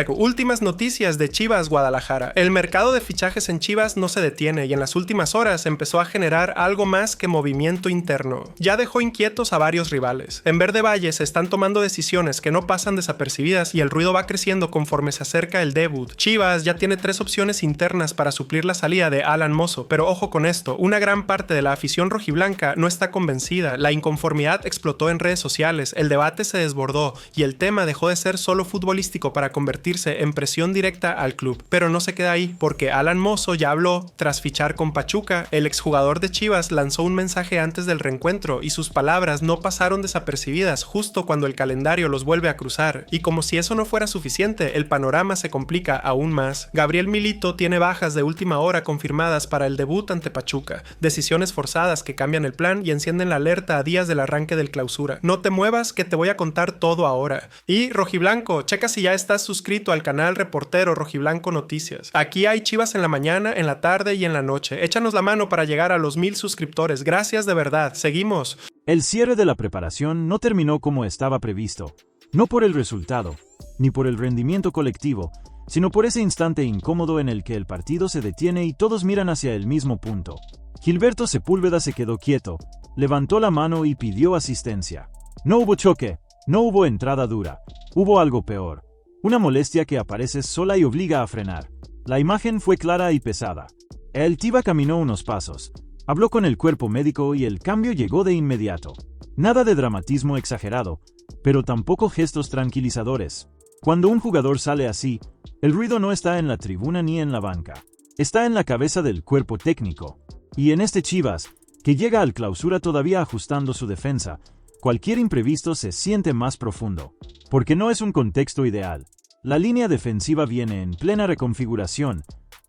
Últimas noticias de Chivas Guadalajara. El mercado de fichajes en Chivas no se detiene y en las últimas horas empezó a generar algo más que movimiento interno. Ya dejó inquietos a varios rivales. En Verde Valle se están tomando decisiones que no pasan desapercibidas y el ruido va creciendo conforme se acerca el debut. Chivas ya tiene 3 opciones internas para suplir la salida de Alan Mozo, pero ojo con esto, una gran parte de la afición rojiblanca no está convencida. La inconformidad explotó en redes sociales, el debate se desbordó y el tema dejó de ser solo futbolístico para convertirse en presión directa al club. Pero no se queda ahí, porque Alan Mozo ya habló tras fichar con Pachuca. El exjugador de Chivas lanzó un mensaje antes del reencuentro y sus palabras no pasaron desapercibidas justo cuando el calendario los vuelve a cruzar. Y como si eso no fuera suficiente, el panorama se complica aún más. Gabriel Milito tiene bajas de última hora confirmadas para el debut ante Pachuca, decisiones forzadas que cambian el plan y encienden la alerta a días del arranque del clausura. No te muevas que te voy a contar todo ahora. Y rojiblanco, checa si ya estás suscrito al canal Reportero Rojiblanco Noticias. Aquí hay Chivas en la mañana, en la tarde y en la noche. Échanos la mano para llegar a los 1000 suscriptores. Gracias de verdad. Seguimos. El cierre de la preparación no terminó como estaba previsto. No por el resultado, ni por el rendimiento colectivo, sino por ese instante incómodo en el que el partido se detiene y todos miran hacia el mismo punto. Gilberto Sepúlveda se quedó quieto, levantó la mano y pidió asistencia. No hubo choque, no hubo entrada dura, hubo algo peor. Una molestia que aparece sola y obliga a frenar. La imagen fue clara y pesada. El Tiva caminó unos pasos, habló con el cuerpo médico y el cambio llegó de inmediato. Nada de dramatismo exagerado, pero tampoco gestos tranquilizadores. Cuando un jugador sale así, el ruido no está en la tribuna ni en la banca. Está en la cabeza del cuerpo técnico. Y en este Chivas, que llega al clausura todavía ajustando su defensa, cualquier imprevisto se siente más profundo. Porque no es un contexto ideal. La línea defensiva viene en plena reconfiguración.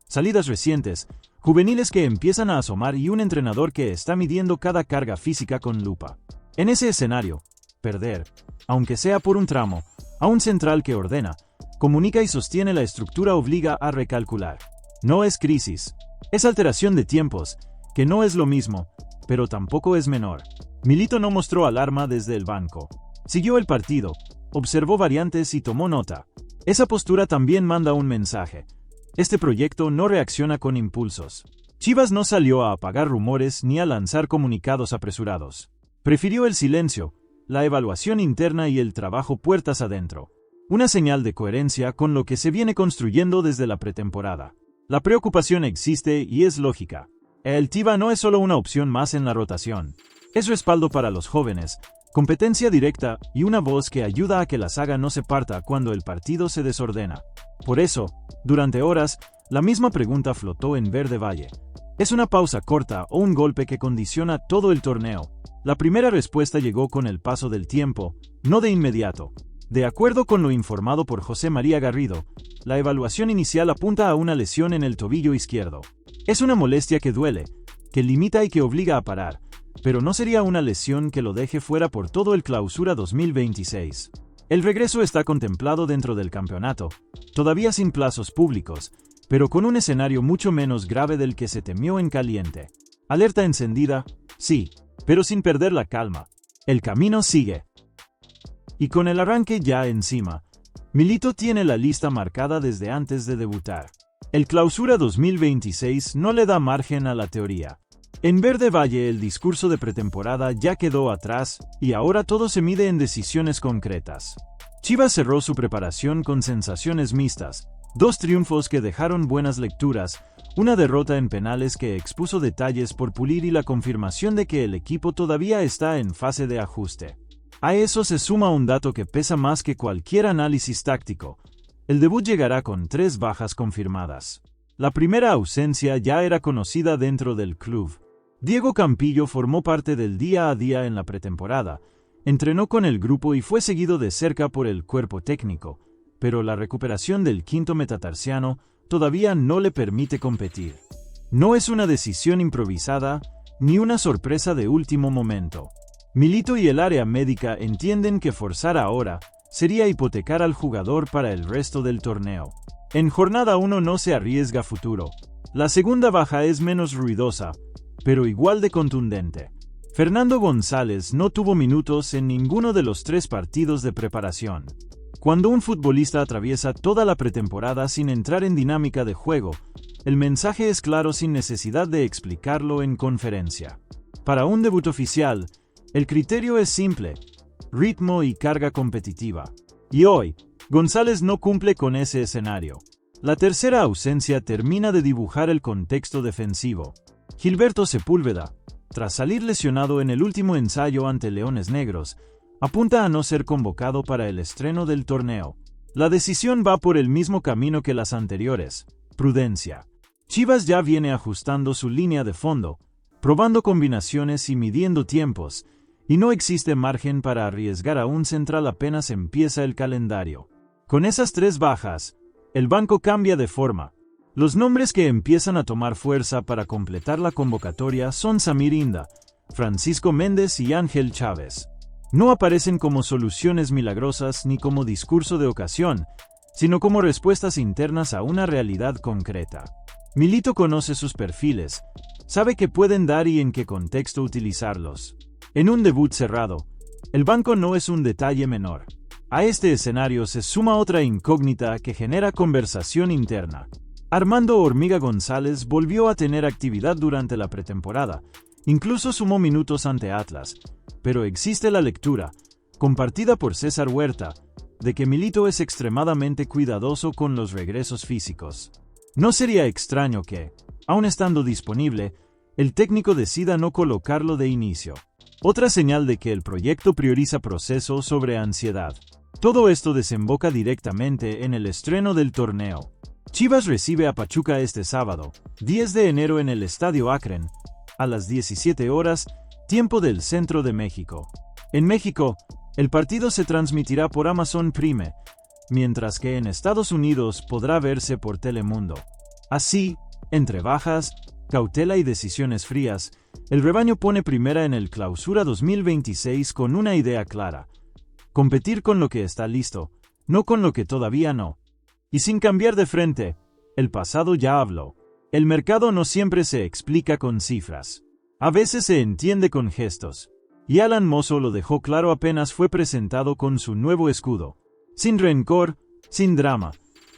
Salidas recientes, juveniles que empiezan a asomar y un entrenador que está midiendo cada carga física con lupa. En ese escenario, perder, aunque sea por un tramo, a un central que ordena, comunica y sostiene la estructura obliga a recalcular. No es crisis. Es alteración de tiempos, que no es lo mismo, pero tampoco es menor. Milito no mostró alarma desde el banco. Siguió el partido, observó variantes y tomó nota. Esa postura también manda un mensaje. Este proyecto no reacciona con impulsos. Chivas no salió a apagar rumores ni a lanzar comunicados apresurados. Prefirió el silencio, la evaluación interna y el trabajo puertas adentro. Una señal de coherencia con lo que se viene construyendo desde la pretemporada. La preocupación existe y es lógica. El Tiva no es solo una opción más en la rotación. Es respaldo para los jóvenes, competencia directa y una voz que ayuda a que la saga no se parta cuando el partido se desordena. Por eso, durante horas, la misma pregunta flotó en Verde Valle. ¿Es una pausa corta o un golpe que condiciona todo el torneo? La primera respuesta llegó con el paso del tiempo, no de inmediato. De acuerdo con lo informado por José María Garrido, la evaluación inicial apunta a una lesión en el tobillo izquierdo. Es una molestia que duele, que limita y que obliga a parar, pero no sería una lesión que lo deje fuera por todo el Clausura 2026. El regreso está contemplado dentro del campeonato, todavía sin plazos públicos, pero con un escenario mucho menos grave del que se temió en caliente. Alerta encendida, sí, pero sin perder la calma. El camino sigue. Y con el arranque ya encima, Milito tiene la lista marcada desde antes de debutar. El Clausura 2026 no le da margen a la teoría. En Verde Valle el discurso de pretemporada ya quedó atrás y ahora todo se mide en decisiones concretas. Chivas cerró su preparación con sensaciones mixtas, 2 triunfos que dejaron buenas lecturas, una derrota en penales que expuso detalles por pulir y la confirmación de que el equipo todavía está en fase de ajuste. A eso se suma un dato que pesa más que cualquier análisis táctico. El debut llegará con 3 bajas confirmadas. La primera ausencia ya era conocida dentro del club. Diego Campillo formó parte del día a día en la pretemporada, entrenó con el grupo y fue seguido de cerca por el cuerpo técnico, pero la recuperación del quinto metatarsiano todavía no le permite competir. No es una decisión improvisada, ni una sorpresa de último momento. Milito y el área médica entienden que forzar ahora sería hipotecar al jugador para el resto del torneo. En jornada 1 no se arriesga futuro. La segunda baja es menos ruidosa, pero igual de contundente. Fernando González no tuvo minutos en ninguno de los 3 partidos de preparación. Cuando un futbolista atraviesa toda la pretemporada sin entrar en dinámica de juego, el mensaje es claro sin necesidad de explicarlo en conferencia. Para un debut oficial, el criterio es simple: ritmo y carga competitiva. Y hoy, González no cumple con ese escenario. La tercera ausencia termina de dibujar el contexto defensivo. Gilberto Sepúlveda, tras salir lesionado en el último ensayo ante Leones Negros, apunta a no ser convocado para el estreno del torneo. La decisión va por el mismo camino que las anteriores: prudencia. Chivas ya viene ajustando su línea de fondo, probando combinaciones y midiendo tiempos, y no existe margen para arriesgar a un central apenas empieza el calendario. Con esas 3 bajas, el banco cambia de forma. Los nombres que empiezan a tomar fuerza para completar la convocatoria son Samir Inda, Francisco Méndez y Ángel Chávez. No aparecen como soluciones milagrosas ni como discurso de ocasión, sino como respuestas internas a una realidad concreta. Milito conoce sus perfiles, sabe qué pueden dar y en qué contexto utilizarlos. En un debut cerrado, el banco no es un detalle menor. A este escenario se suma otra incógnita que genera conversación interna. Armando Hormiga González volvió a tener actividad durante la pretemporada, incluso sumó minutos ante Atlas, pero existe la lectura, compartida por César Huerta, de que Milito es extremadamente cuidadoso con los regresos físicos. No sería extraño que, aun estando disponible, el técnico decida no colocarlo de inicio. Otra señal de que el proyecto prioriza proceso sobre ansiedad. Todo esto desemboca directamente en el estreno del torneo. Chivas recibe a Pachuca este sábado, 10 de enero en el Estadio Akron, a las 17 horas, tiempo del centro de México. En México, el partido se transmitirá por Amazon Prime, mientras que en Estados Unidos podrá verse por Telemundo. Así, entre bajas, cautela y decisiones frías, el rebaño pone primera en el Clausura 2026 con una idea clara: competir con lo que está listo, no con lo que todavía no. Y sin cambiar de frente, el pasado ya habló. El mercado no siempre se explica con cifras. A veces se entiende con gestos. Y Alan Mozo lo dejó claro apenas fue presentado con su nuevo escudo. Sin rencor, sin drama,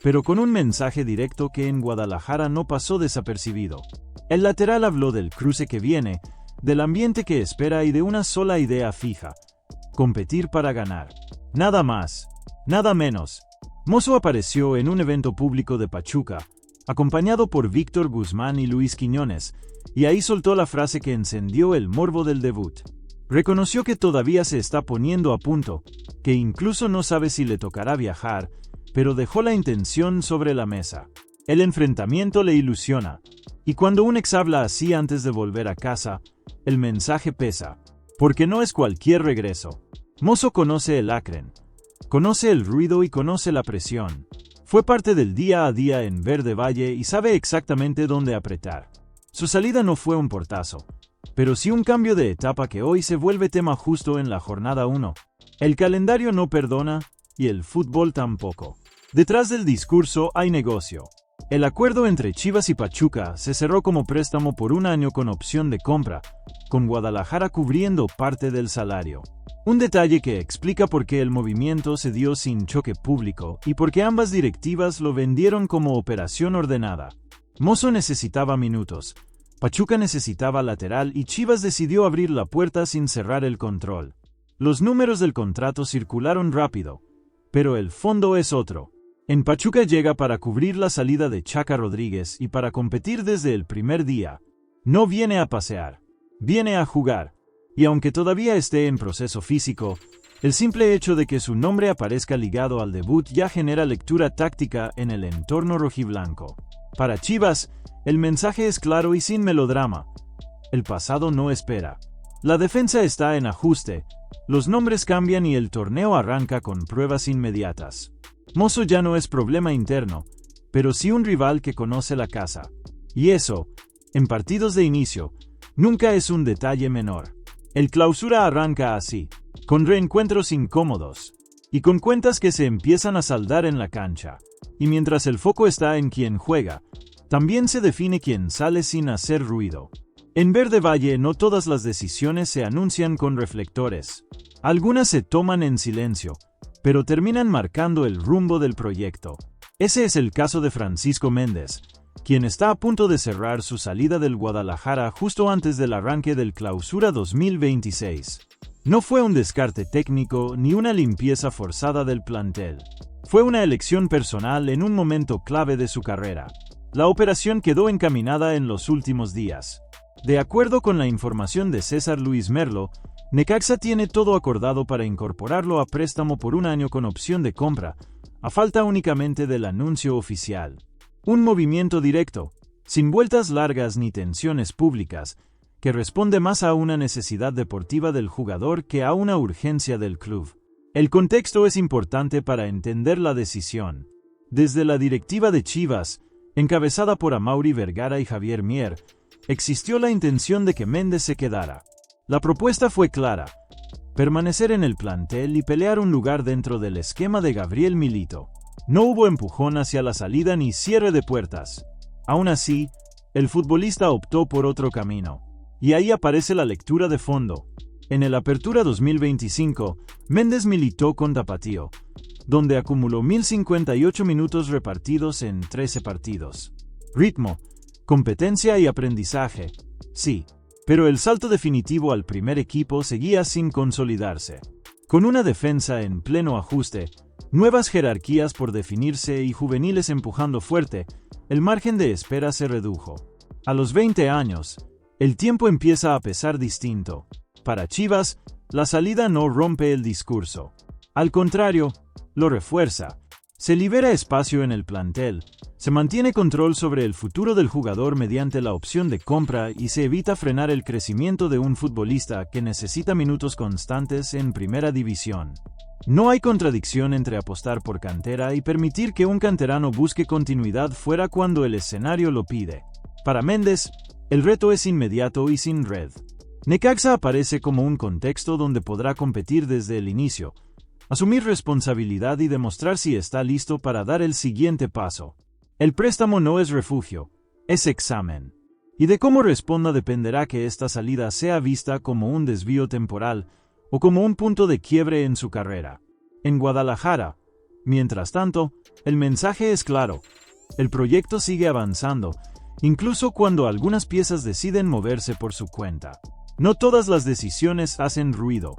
pero con un mensaje directo que en Guadalajara no pasó desapercibido. El lateral habló del cruce que viene, del ambiente que espera y de una sola idea fija: competir para ganar. Nada más, nada menos. Mozo apareció en un evento público de Pachuca, acompañado por Víctor Guzmán y Luis Quiñones, y ahí soltó la frase que encendió el morbo del debut. Reconoció que todavía se está poniendo a punto, que incluso no sabe si le tocará viajar, pero dejó la intención sobre la mesa. El enfrentamiento le ilusiona, y cuando un ex habla así antes de volver a casa, el mensaje pesa, porque no es cualquier regreso. Mozo conoce el Akron, conoce el ruido y conoce la presión. Fue parte del día a día en Verde Valle y sabe exactamente dónde apretar. Su salida no fue un portazo, pero sí un cambio de etapa que hoy se vuelve tema justo en la jornada 1. El calendario no perdona, y el fútbol tampoco. Detrás del discurso hay negocio. El acuerdo entre Chivas y Pachuca se cerró como préstamo por 1 año con opción de compra, con Guadalajara cubriendo parte del salario. Un detalle que explica por qué el movimiento se dio sin choque público y por qué ambas directivas lo vendieron como operación ordenada. Mozo necesitaba minutos, Pachuca necesitaba lateral y Chivas decidió abrir la puerta sin cerrar el control. Los números del contrato circularon rápido, pero el fondo es otro. En Pachuca llega para cubrir la salida de Chaca Rodríguez y para competir desde el primer día. No viene a pasear, viene a jugar. Y aunque todavía esté en proceso físico, el simple hecho de que su nombre aparezca ligado al debut ya genera lectura táctica en el entorno rojiblanco. Para Chivas, el mensaje es claro y sin melodrama. El pasado no espera. La defensa está en ajuste, los nombres cambian y el torneo arranca con pruebas inmediatas. Mozo ya no es problema interno, pero sí un rival que conoce la casa. Y eso, en partidos de inicio, nunca es un detalle menor. El Clausura arranca así, con reencuentros incómodos, y con cuentas que se empiezan a saldar en la cancha. Y mientras el foco está en quien juega, también se define quién sale sin hacer ruido. En Verde Valle no todas las decisiones se anuncian con reflectores. Algunas se toman en silencio, pero terminan marcando el rumbo del proyecto. Ese es el caso de Francisco Méndez, quien está a punto de cerrar su salida del Guadalajara justo antes del arranque del Clausura 2026. No fue un descarte técnico ni una limpieza forzada del plantel. Fue una elección personal en un momento clave de su carrera. La operación quedó encaminada en los últimos días. De acuerdo con la información de César Luis Merlo, Necaxa tiene todo acordado para incorporarlo a préstamo por un año con opción de compra, a falta únicamente del anuncio oficial. Un movimiento directo, sin vueltas largas ni tensiones públicas, que responde más a una necesidad deportiva del jugador que a una urgencia del club. El contexto es importante para entender la decisión. Desde la directiva de Chivas, encabezada por Amaury Vergara y Javier Mier, existió la intención de que Méndez se quedara. La propuesta fue clara: permanecer en el plantel y pelear un lugar dentro del esquema de Gabriel Milito. No hubo empujón hacia la salida ni cierre de puertas. Aún así, el futbolista optó por otro camino. Y ahí aparece la lectura de fondo. En el Apertura 2025, Méndez militó con Tapatío, donde acumuló 1058 minutos repartidos en 13 partidos. Ritmo, competencia y aprendizaje, sí, pero el salto definitivo al primer equipo seguía sin consolidarse. Con una defensa en pleno ajuste, nuevas jerarquías por definirse y juveniles empujando fuerte, el margen de espera se redujo. A los 20 años, el tiempo empieza a pesar distinto. Para Chivas, la salida no rompe el discurso. Al contrario, lo refuerza. Se libera espacio en el plantel, se mantiene control sobre el futuro del jugador mediante la opción de compra y se evita frenar el crecimiento de un futbolista que necesita minutos constantes en primera división. No hay contradicción entre apostar por cantera y permitir que un canterano busque continuidad fuera cuando el escenario lo pide. Para Méndez, el reto es inmediato y sin red. Necaxa aparece como un contexto donde podrá competir desde el inicio, asumir responsabilidad y demostrar si está listo para dar el siguiente paso. El préstamo no es refugio, es examen. Y de cómo responda dependerá que esta salida sea vista como un desvío temporal o como un punto de quiebre en su carrera. En Guadalajara, mientras tanto, el mensaje es claro. El proyecto sigue avanzando, incluso cuando algunas piezas deciden moverse por su cuenta. No todas las decisiones hacen ruido,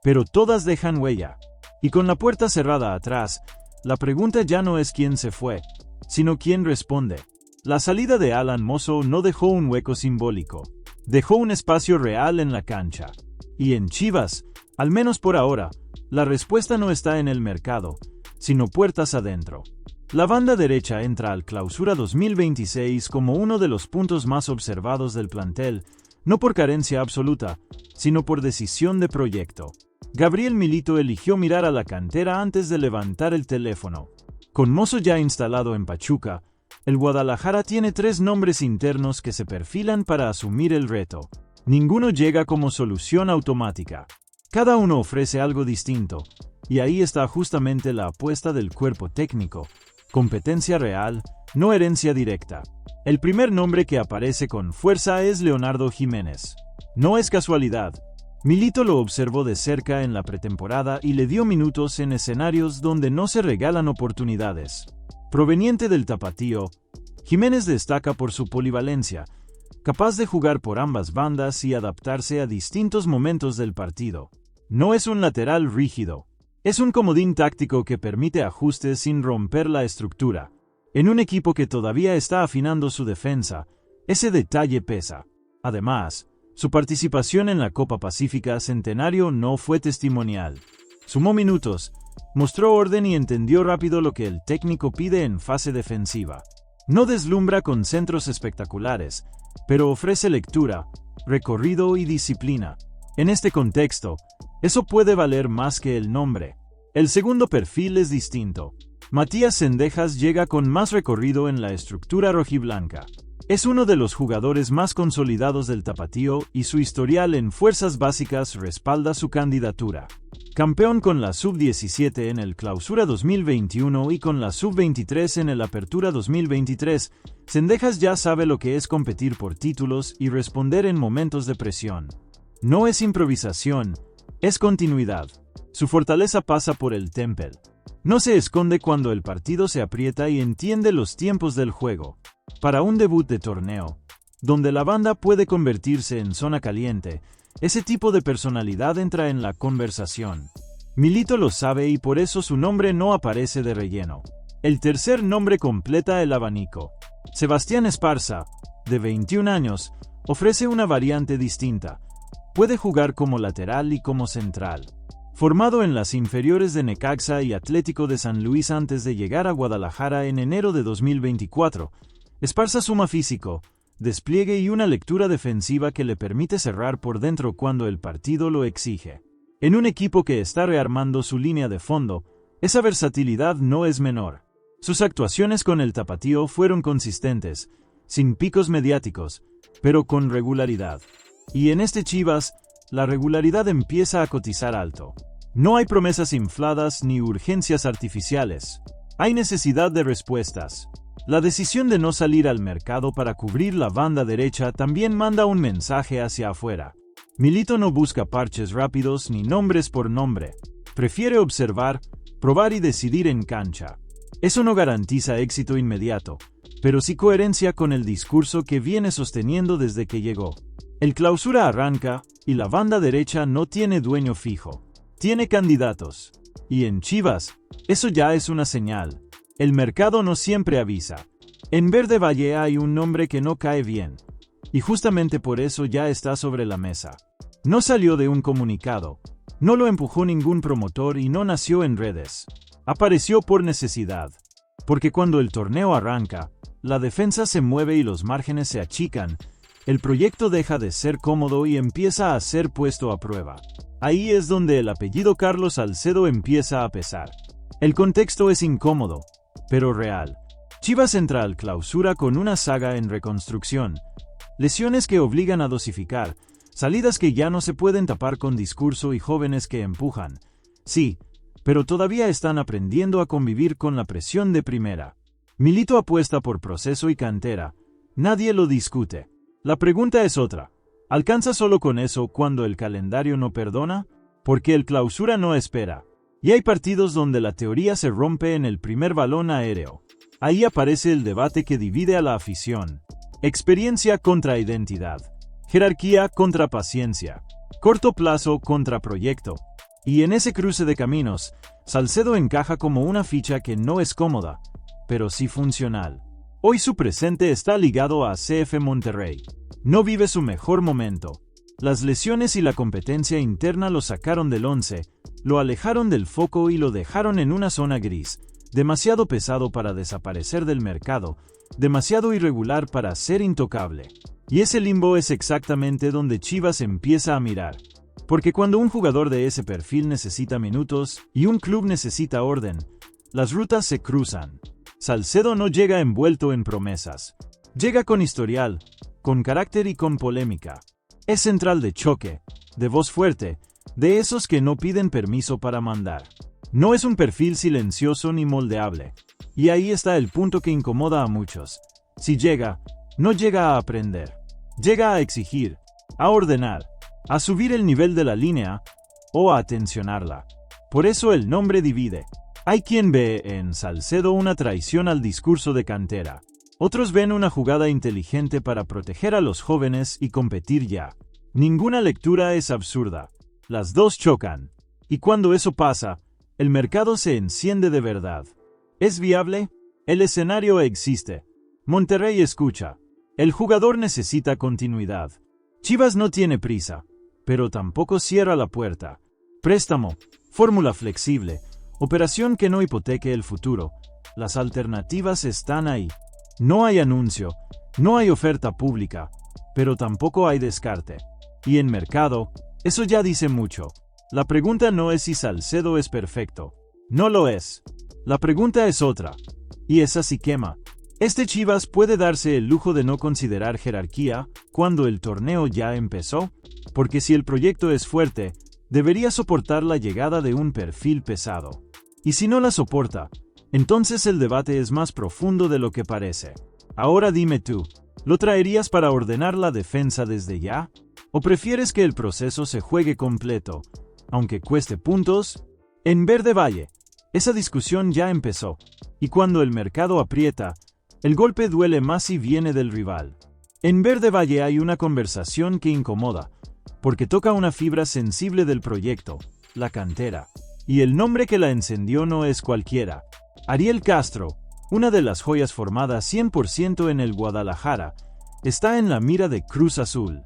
pero todas dejan huella. Y con la puerta cerrada atrás, la pregunta ya no es quién se fue, sino quién responde. La salida de Alan Mozo no dejó un hueco simbólico, dejó un espacio real en la cancha. Y en Chivas, al menos por ahora, la respuesta no está en el mercado, sino puertas adentro. La banda derecha entra al Clausura 2026 como uno de los puntos más observados del plantel, no por carencia absoluta, sino por decisión de proyecto. Gabriel Milito eligió mirar a la cantera antes de levantar el teléfono. Con Mozo ya instalado en Pachuca, el Guadalajara tiene 3 nombres internos que se perfilan para asumir el reto. Ninguno llega como solución automática. Cada uno ofrece algo distinto, y ahí está justamente la apuesta del cuerpo técnico. Competencia real, no herencia directa. El primer nombre que aparece con fuerza es Leonardo Jiménez. No es casualidad. Milito lo observó de cerca en la pretemporada y le dio minutos en escenarios donde no se regalan oportunidades. Proveniente del Tapatío, Jiménez destaca por su polivalencia, capaz de jugar por ambas bandas y adaptarse a distintos momentos del partido. No es un lateral rígido, es un comodín táctico que permite ajustes sin romper la estructura. En un equipo que todavía está afinando su defensa, ese detalle pesa. Además, su participación en la Copa Pacífica Centenario no fue testimonial. Sumó minutos, mostró orden y entendió rápido lo que el técnico pide en fase defensiva. No deslumbra con centros espectaculares, pero ofrece lectura, recorrido y disciplina. En este contexto, eso puede valer más que el nombre. El segundo perfil es distinto. Matías Zendejas llega con más recorrido en la estructura rojiblanca. Es uno de los jugadores más consolidados del Tapatío y su historial en fuerzas básicas respalda su candidatura. Campeón con la Sub-17 en el Clausura 2021 y con la Sub-23 en el Apertura 2023, Zendejas ya sabe lo que es competir por títulos y responder en momentos de presión. No es improvisación, es continuidad. Su fortaleza pasa por el temple. No se esconde cuando el partido se aprieta y entiende los tiempos del juego. Para un debut de torneo, donde la banda puede convertirse en zona caliente, ese tipo de personalidad entra en la conversación. Milito lo sabe y por eso su nombre no aparece de relleno. El tercer nombre completa el abanico. Sebastián Esparza, de 21 años, ofrece una variante distinta. Puede jugar como lateral y como central. Formado en las inferiores de Necaxa y Atlético de San Luis antes de llegar a Guadalajara en enero de 2024, Esparza suma físico, despliegue y una lectura defensiva que le permite cerrar por dentro cuando el partido lo exige. En un equipo que está rearmando su línea de fondo, esa versatilidad no es menor. Sus actuaciones con el tapatío fueron consistentes, sin picos mediáticos, pero con regularidad. Y en este Chivas, la regularidad empieza a cotizar alto. No hay promesas infladas ni urgencias artificiales. Hay necesidad de respuestas. La decisión de no salir al mercado para cubrir la banda derecha también manda un mensaje hacia afuera. Milito no busca parches rápidos ni nombres por nombre. Prefiere observar, probar y decidir en cancha. Eso no garantiza éxito inmediato, pero sí coherencia con el discurso que viene sosteniendo desde que llegó. El Clausura arranca y la banda derecha no tiene dueño fijo. Tiene candidatos. Y en Chivas, eso ya es una señal. El mercado no siempre avisa. En Verde Valle hay un nombre que no cae bien. Y justamente por eso ya está sobre la mesa. No salió de un comunicado. No lo empujó ningún promotor y no nació en redes. Apareció por necesidad. Porque cuando el torneo arranca, la defensa se mueve y los márgenes se achican, el proyecto deja de ser cómodo y empieza a ser puesto a prueba. Ahí es donde el apellido Carlos Salcedo empieza a pesar. El contexto es incómodo, pero real. Chivas entra al Clausura con una saga en reconstrucción. Lesiones que obligan a dosificar, salidas que ya no se pueden tapar con discurso y jóvenes que empujan. Sí, pero todavía están aprendiendo a convivir con la presión de primera. Milito apuesta por proceso y cantera. Nadie lo discute. La pregunta es otra. ¿Alcanza solo con eso cuando el calendario no perdona? Porque el Clausura no espera. Y hay partidos donde la teoría se rompe en el primer balón aéreo. Ahí aparece el debate que divide a la afición. Experiencia contra identidad. Jerarquía contra paciencia. Corto plazo contra proyecto. Y en ese cruce de caminos, Salcedo encaja como una ficha que no es cómoda, pero sí funcional. Hoy su presente está ligado a CF Monterrey. No vive su mejor momento. Las lesiones y la competencia interna lo sacaron del once, lo alejaron del foco y lo dejaron en una zona gris, demasiado pesado para desaparecer del mercado, demasiado irregular para ser intocable. Y ese limbo es exactamente donde Chivas empieza a mirar. Porque cuando un jugador de ese perfil necesita minutos y un club necesita orden, las rutas se cruzan. Salcedo no llega envuelto en promesas. Llega con historial, con carácter y con polémica. Es central de choque, de voz fuerte, de esos que no piden permiso para mandar. No es un perfil silencioso ni moldeable. Y ahí está el punto que incomoda a muchos. Si llega, no llega a aprender. Llega a exigir, a ordenar, a subir el nivel de la línea o a tensionarla. Por eso el nombre divide. Hay quien ve en Salcedo una traición al discurso de cantera. Otros ven una jugada inteligente para proteger a los jóvenes y competir ya. Ninguna lectura es absurda. Las dos chocan. Y cuando eso pasa, el mercado se enciende de verdad. ¿Es viable? El escenario existe. Monterrey escucha. El jugador necesita continuidad. Chivas no tiene prisa, pero tampoco cierra la puerta. Préstamo, fórmula flexible, operación que no hipoteque el futuro. Las alternativas están ahí. No hay anuncio, no hay oferta pública, pero tampoco hay descarte. Y en mercado, eso ya dice mucho. La pregunta no es si Salcedo es perfecto. No lo es. La pregunta es otra. Y esa sí quema. ¿Este Chivas puede darse el lujo de no considerar jerarquía cuando el torneo ya empezó? Porque si el proyecto es fuerte, debería soportar la llegada de un perfil pesado. Y si no la soporta, entonces el debate es más profundo de lo que parece. Ahora dime tú, ¿lo traerías para ordenar la defensa desde ya? ¿O prefieres que el proceso se juegue completo, aunque cueste puntos. En Verde Valle, esa discusión ya empezó, y cuando el mercado aprieta, el golpe duele más si viene del rival. En Verde Valle hay una conversación que incomoda, porque toca una fibra sensible del proyecto, la cantera. Y el nombre que la encendió no es cualquiera. Ariel Castro, una de las joyas formadas 100% en el Guadalajara, está en la mira de Cruz Azul.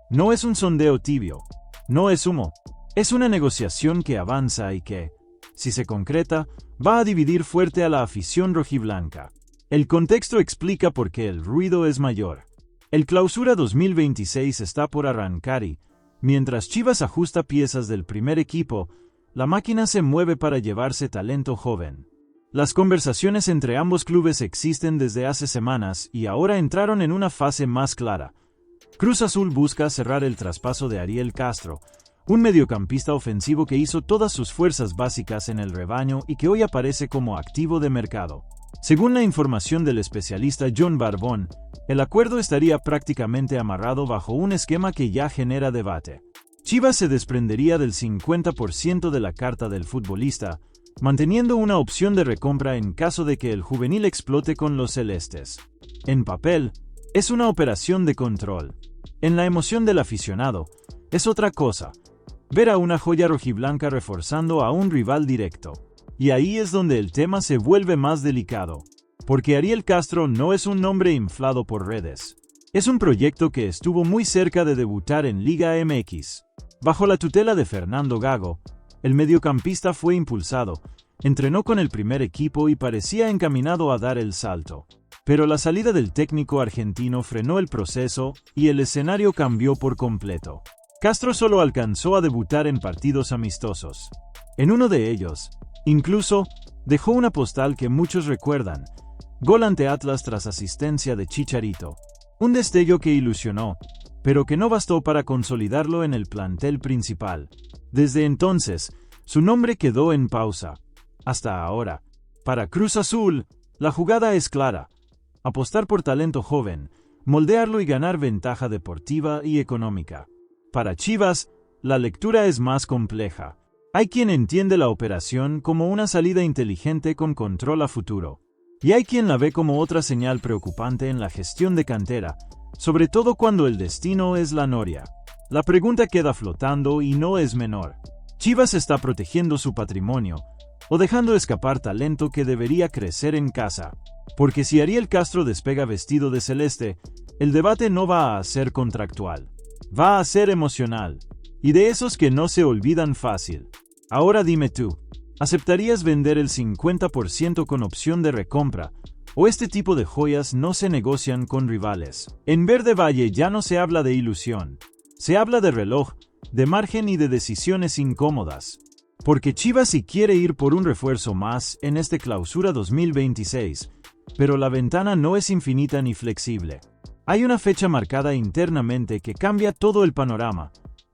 No es un sondeo tibio, no es humo, es una negociación que avanza y que, si se concreta, va a dividir fuerte a la afición rojiblanca. El contexto explica por qué el ruido es mayor. El Clausura 2026 está por arrancar y, mientras Chivas ajusta piezas del primer equipo, la máquina se mueve para llevarse talento joven. Las conversaciones entre ambos clubes existen desde hace semanas y ahora entraron en una fase más clara. Cruz Azul busca cerrar el traspaso de Ariel Castro, un mediocampista ofensivo que hizo todas sus fuerzas básicas en el rebaño y que hoy aparece como activo de mercado. Según la información del especialista John Barbón, el acuerdo estaría prácticamente amarrado bajo un esquema que ya genera debate. Chivas se desprendería del 50% de la carta del futbolista, manteniendo una opción de recompra en caso de que el juvenil explote con los celestes. En papel, es una operación de control. En la emoción del aficionado, es otra cosa. Ver a una joya rojiblanca reforzando a un rival directo. Y ahí es donde el tema se vuelve más delicado. Porque Ariel Castro no es un nombre inflado por redes. Es un proyecto que estuvo muy cerca de debutar en Liga MX. Bajo la tutela de Fernando Gago, el mediocampista fue impulsado, entrenó con el primer equipo y parecía encaminado a dar el salto. Pero la salida del técnico argentino frenó el proceso y el escenario cambió por completo. Castro solo alcanzó a debutar en partidos amistosos. En uno de ellos, incluso, dejó una postal que muchos recuerdan: gol ante Atlas tras asistencia de Chicharito. Un destello que ilusionó, pero que no bastó para consolidarlo en el plantel principal. Desde entonces, su nombre quedó en pausa. Hasta ahora, para Cruz Azul, la jugada es clara: apostar por talento joven, moldearlo y ganar ventaja deportiva y económica. Para Chivas, la lectura es más compleja. Hay quien entiende la operación como una salida inteligente con control a futuro. Y hay quien la ve como otra señal preocupante en la gestión de cantera, sobre todo cuando el destino es la noria. La pregunta queda flotando y no es menor. ¿Chivas está protegiendo su patrimonio o dejando escapar talento que debería crecer en casa? Porque si Ariel Castro despega vestido de celeste, el debate no va a ser contractual. Va a ser emocional. Y de esos que no se olvidan fácil. Ahora dime tú, ¿aceptarías vender el 50% con opción de recompra? ¿O este tipo de joyas no se negocian con rivales? En Verde Valle ya no se habla de ilusión. Se habla de reloj, de margen y de decisiones incómodas. Porque Chivas sí quiere ir por un refuerzo más en este Clausura 2026, pero la ventana no es infinita ni flexible. Hay una fecha marcada internamente que cambia todo el panorama: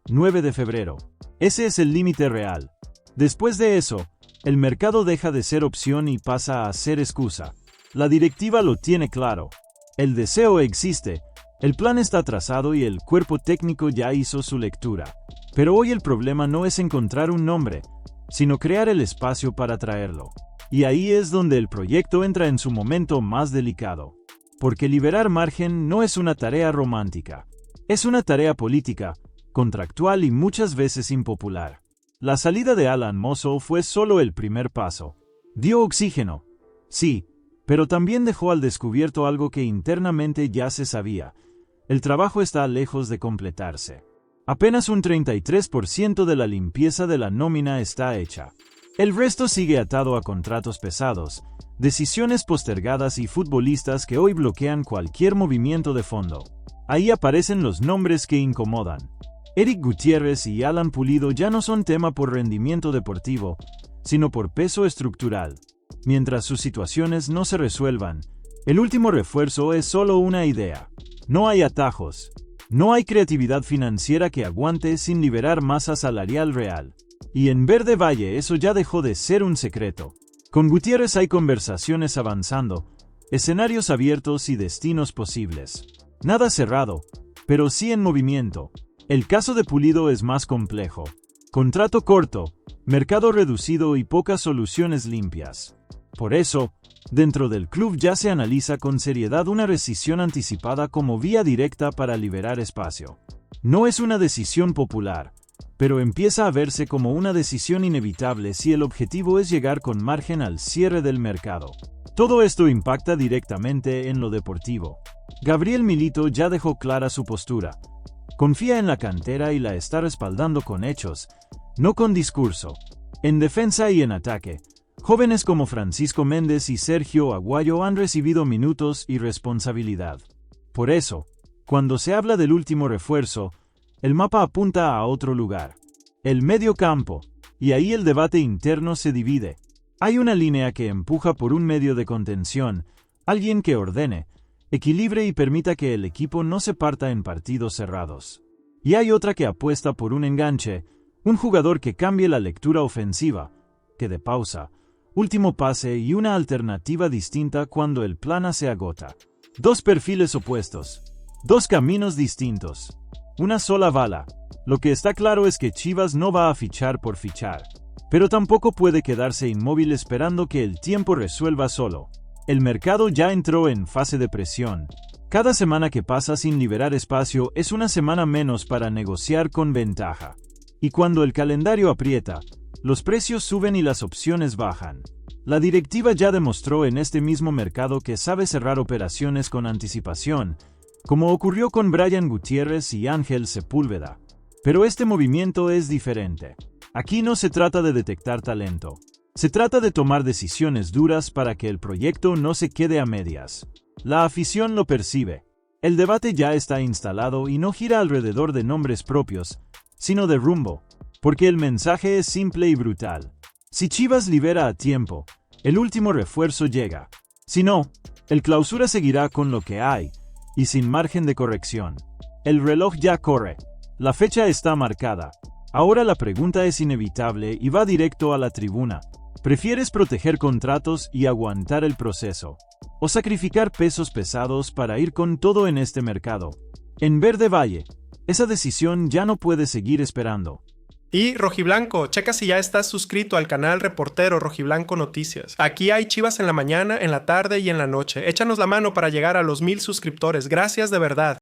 9 de febrero. Ese es el límite real. Después de eso, el mercado deja de ser opción y pasa a ser excusa. La directiva lo tiene claro. El deseo existe, el plan está trazado y el cuerpo técnico ya hizo su lectura. Pero hoy el problema no es encontrar un nombre, sino crear el espacio para traerlo. Y ahí es donde el proyecto entra en su momento más delicado. Porque liberar margen no es una tarea romántica. Es una tarea política, contractual y muchas veces impopular. La salida de Alan Mozo fue solo el primer paso. Dio oxígeno, sí, pero también dejó al descubierto algo que internamente ya se sabía: el trabajo está lejos de completarse. Apenas un 33% de la limpieza de la nómina está hecha. El resto sigue atado a contratos pesados, decisiones postergadas y futbolistas que hoy bloquean cualquier movimiento de fondo. Ahí aparecen los nombres que incomodan. Eric Gutiérrez y Alan Pulido ya no son tema por rendimiento deportivo, sino por peso estructural. Mientras sus situaciones no se resuelvan, el último refuerzo es solo una idea. No hay atajos. No hay creatividad financiera que aguante sin liberar masa salarial real. Y en Verde Valle eso ya dejó de ser un secreto. Con Gutiérrez hay conversaciones avanzando, escenarios abiertos y destinos posibles. Nada cerrado, pero sí en movimiento. El caso de Pulido es más complejo. Contrato corto, mercado reducido y pocas soluciones limpias. Por eso, dentro del club ya se analiza con seriedad una rescisión anticipada como vía directa para liberar espacio. No es una decisión popular, pero empieza a verse como una decisión inevitable si el objetivo es llegar con margen al cierre del mercado. Todo esto impacta directamente en lo deportivo. Gabriel Milito ya dejó clara su postura. Confía en la cantera y la está respaldando con hechos, no con discurso. En defensa y en ataque, jóvenes como Francisco Méndez y Sergio Aguayo han recibido minutos y responsabilidad. Por eso, cuando se habla del último refuerzo, el mapa apunta a otro lugar, el medio campo, y ahí el debate interno se divide. Hay una línea que empuja por un medio de contención, alguien que ordene, equilibre y permita que el equipo no se parta en partidos cerrados. Y hay otra que apuesta por un enganche, un jugador que cambie la lectura ofensiva, que dé pausa, último pase y una alternativa distinta cuando el plan se agota. Dos perfiles opuestos, dos caminos distintos, una sola bala. Lo que está claro es que Chivas no va a fichar por fichar, pero tampoco puede quedarse inmóvil esperando que el tiempo resuelva solo. El mercado ya entró en fase de presión. Cada semana que pasa sin liberar espacio es una semana menos para negociar con ventaja. Y cuando el calendario aprieta, los precios suben y las opciones bajan. La directiva ya demostró en este mismo mercado que sabe cerrar operaciones con anticipación, como ocurrió con Brian Gutiérrez y Ángel Sepúlveda. Pero este movimiento es diferente. Aquí no se trata de detectar talento. Se trata de tomar decisiones duras para que el proyecto no se quede a medias. La afición lo percibe. El debate ya está instalado y no gira alrededor de nombres propios, sino de rumbo, porque el mensaje es simple y brutal. Si Chivas libera a tiempo, el último refuerzo llega. Si no, el Clausura seguirá con lo que hay, y sin margen de corrección. El reloj ya corre. La fecha está marcada. Ahora la pregunta es inevitable y va directo a la tribuna. ¿Prefieres proteger contratos y aguantar el proceso, o sacrificar pesos pesados para ir con todo en este mercado? En Verde Valle, esa decisión ya no puede seguir esperando. Y Rojiblanco, checa si ya estás suscrito al canal Reportero Rojiblanco Noticias. Aquí hay Chivas en la mañana, en la tarde y en la noche. Échanos la mano para llegar a los 1000 suscriptores. Gracias de verdad.